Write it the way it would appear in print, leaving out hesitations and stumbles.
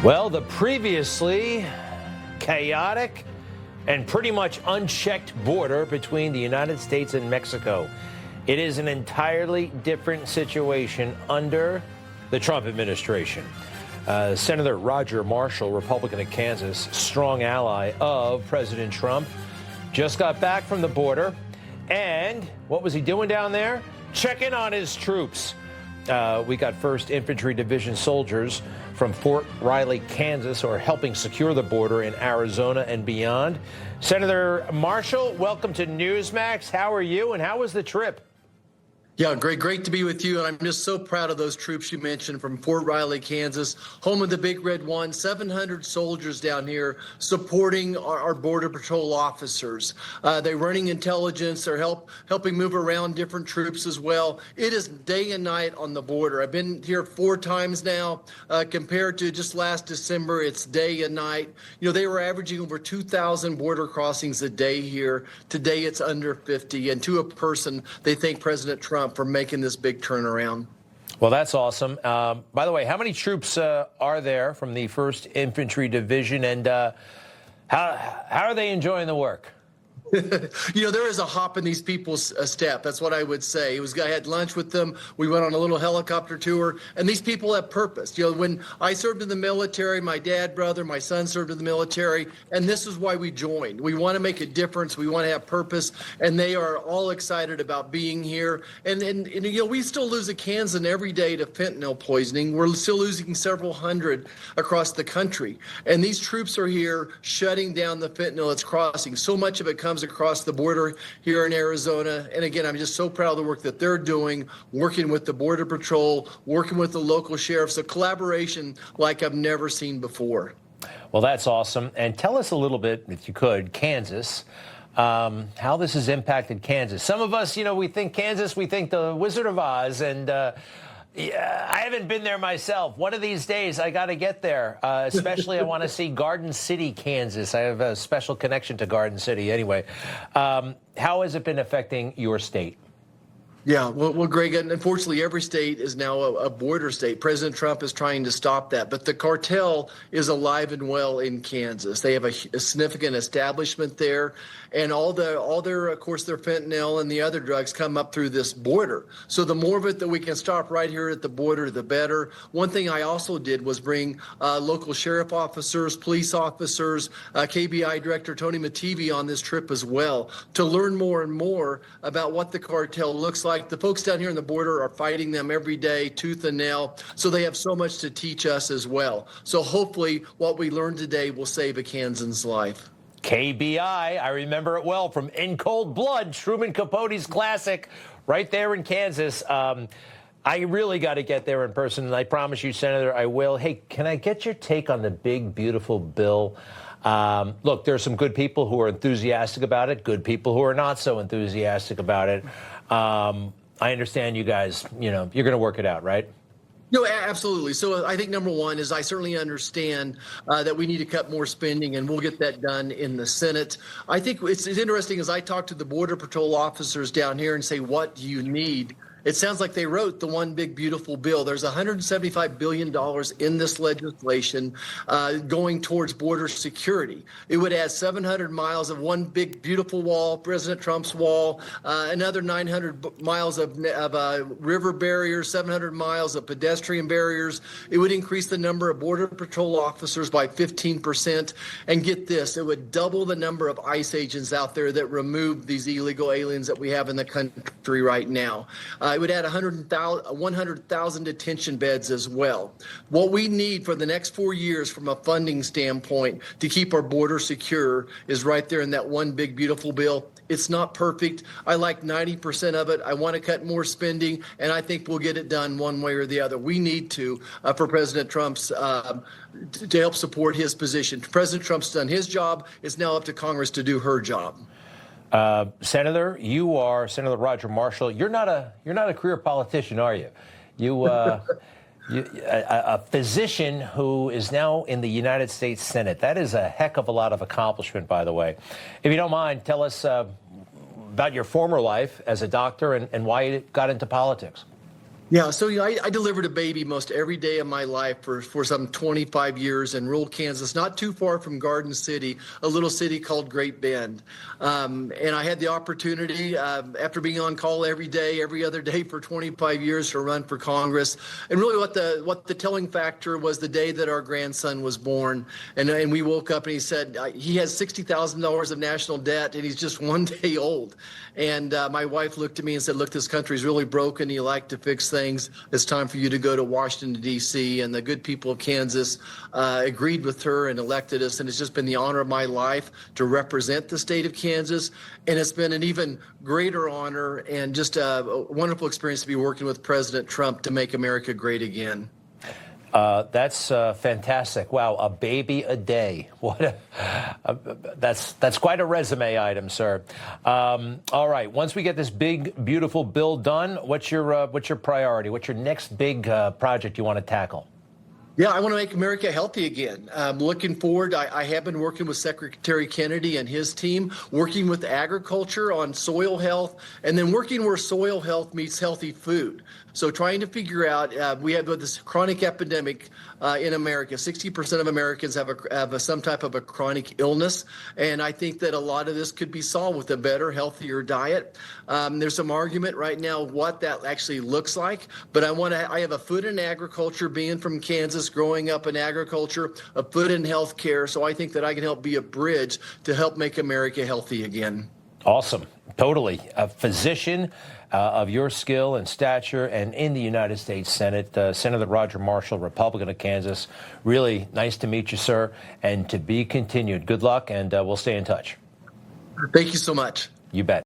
Well, the previously chaotic and pretty much unchecked border between the United States and Mexico. It is an entirely different situation under the Trump administration. Senator Roger Marshall, Republican of Kansas, strong ally of President Trump, just got back from the border. And what was he doing down there? Checking on his troops. We got 1st Infantry Division soldiers from Fort Riley, Kansas, who are helping secure the border in Arizona and beyond. Senator Marshall, welcome to Newsmax. How are you, and how was the trip? Yeah, great to be with you. And I'm just so proud of those troops you mentioned from Fort Riley, Kansas, home of the Big Red One, 700 soldiers down here supporting our Border Patrol officers. They're running intelligence. They're helping move around different troops as well. It is day and night on the border. I've been here 4 times now. Compared to just last December, it's day and night. You know, they were averaging over 2,000 border crossings a day here. Today, it's under 50. And to a person, they thank President Trump for making this big turnaround. Well, that's awesome. By the way, how many troops are there from the 1st Infantry Division, and how are they enjoying the work? You know, there is a hop in these people's step. That's what I would say. I had lunch with them. We went on a little helicopter tour, and these people have purpose. You know, when I served in the military, my dad, brother, my son served in the military, and this is why we joined. We want to make a difference. We want to have purpose, and they are all excited about being here. And you know, we still lose a Kansan every day to fentanyl poisoning. We're still losing several hundred across the country, and these troops are here shutting down the fentanyl that's crossing. So much of it comes across the border here in Arizona. And again, I'm just so proud of the work that they're doing, working with the Border Patrol, working with the local sheriffs, a collaboration like I've never seen before. Well, that's awesome. And tell us a little bit, if you could, Kansas, how this has impacted Kansas. Some of us, you know, we think Kansas, we think the Wizard of Oz, and yeah, I haven't been there myself. One of these days, I got to get there. Especially, I want to see Garden City, Kansas. I have a special connection to Garden City. Anyway, how has it been affecting your state? Yeah, well, Greg, unfortunately, every state is now a border state. President Trump is trying to stop that. But the cartel is alive and well in Kansas. They have a significant establishment there. And all their, of course, their fentanyl and the other drugs come up through this border. So the more of it that we can stop right here at the border, the better. One thing I also did was bring local sheriff officers, police officers, KBI Director Tony Mativi on this trip as well to learn more and more about what the cartel looks like. The folks down here on the border are fighting them every day, tooth and nail. So they have so much to teach us as well. So hopefully what we learned today will save a Kansan's life. KBI, I remember it well from In Cold Blood, Truman Capote's classic, right there in Kansas. I really got to get there in person, and I promise you, Senator, I will. Hey, can I get your take on the big, beautiful bill? Look, there's some good people who are enthusiastic about it, good people who are not so enthusiastic about it. I understand you guys, you know, you're going to work it out, right? No, absolutely. So I think number one is I certainly understand that we need to cut more spending, and we'll get that done in the Senate. I think it's interesting as I talk to the Border Patrol officers down here and say, what do you need? It sounds like they wrote the one big, beautiful bill. There's $175 billion in this legislation going towards border security. It would add 700 miles of one big, beautiful wall, President Trump's wall, another 900 miles of river barriers, 700 miles of pedestrian barriers. It would increase the number of Border Patrol officers by 15%. And get this, it would double the number of ICE agents out there that remove these illegal aliens that we have in the country right now. It would add 100,000 detention beds as well. What we need for the next 4 years from a funding standpoint to keep our border secure is right there in that one big, beautiful bill. It's not perfect. I like 90% of it. I want to cut more spending, and I think we'll get it done one way or the other. We need to for President Trump's to help support his position. President Trump's done his job. It's now up to Congress to do her job. Senator, you are Senator Roger Marshall. You're not a career politician, are you? A physician who is now in the United States Senate. That is a heck of a lot of accomplishment, by the way. If you don't mind, tell us about your former life as a doctor and why you got into politics. Yeah, so I delivered a baby most every day of my life for some 25 years in rural Kansas, not too far from Garden City, a little city called Great Bend. And I had the opportunity, after being on call every day, every other day for 25 years, to run for Congress. And really, what the telling factor was the day that our grandson was born. And we woke up and he said he has $60,000 of national debt and he's just 1 day old. And my wife looked at me and said, "Look, this country's really broken. You like to fix things. It's time for you to go to Washington, D.C." And the good people of Kansas agreed with her and elected us. And it's just been the honor of my life to represent the state of Kansas. And it's been an even greater honor and just a wonderful experience to be working with President Trump to make America great again. That's fantastic. Wow, a baby a day. That's quite a resume item, sir. All right, once we get this big, beautiful bill done, what's your priority? What's your next big project you want to tackle? Yeah, I want to make America healthy again. Looking forward, I have been working with Secretary Kennedy and his team, working with agriculture on soil health, and then working where soil health meets healthy food. So trying to figure out, we have this chronic epidemic in America. 60% of Americans have some type of a chronic illness, and I think that a lot of this could be solved with a better, healthier diet. There's some argument right now what that actually looks like, but I have a foot in agriculture, being from Kansas, growing up in agriculture, a foot in healthcare, so I think that I can help be a bridge to help make America healthy again. Awesome. Totally. A physician of your skill and stature, and in the United States Senate, Senator Roger Marshall, Republican of Kansas. Really nice to meet you, sir, and to be continued. Good luck, and we'll stay in touch. Thank you so much. You bet.